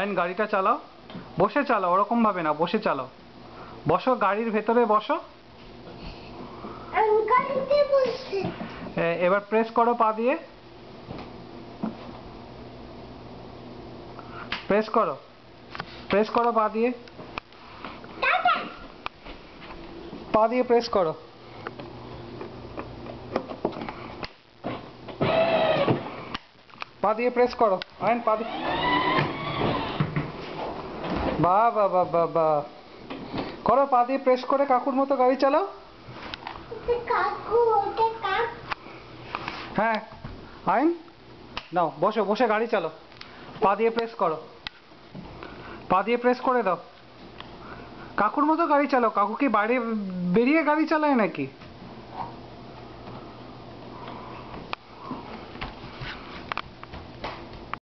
আইন গাড়িটা চালাও, বসে চালাও, ওরকম ভাবে না, বসে চালাও। বসো, গাড়ির ভেতরে বসো। এবার প্রেস করো পা দিয়ে, প্রেস করো, প্রেস করো পা দিয়ে, পা দিয়ে প্রেস করো। পা দিয়ে প্রেস করো আইন, পা দিয়ে। বাহ বাহ বাহ বাহ বাহ, করো, পা দিয়ে প্রেস করে কাকুর মতো গাড়ি চালাও। হ্যাঁ আইন, নাও বসো, বসে গাড়ি চালাও, পা দিয়ে প্রেস করো, পা দিয়ে প্রেস করে দাও। কাকুর মতো গাড়ি চালাও। কাকু কি বাইরে বেরিয়ে গাড়ি চালায় নাকি?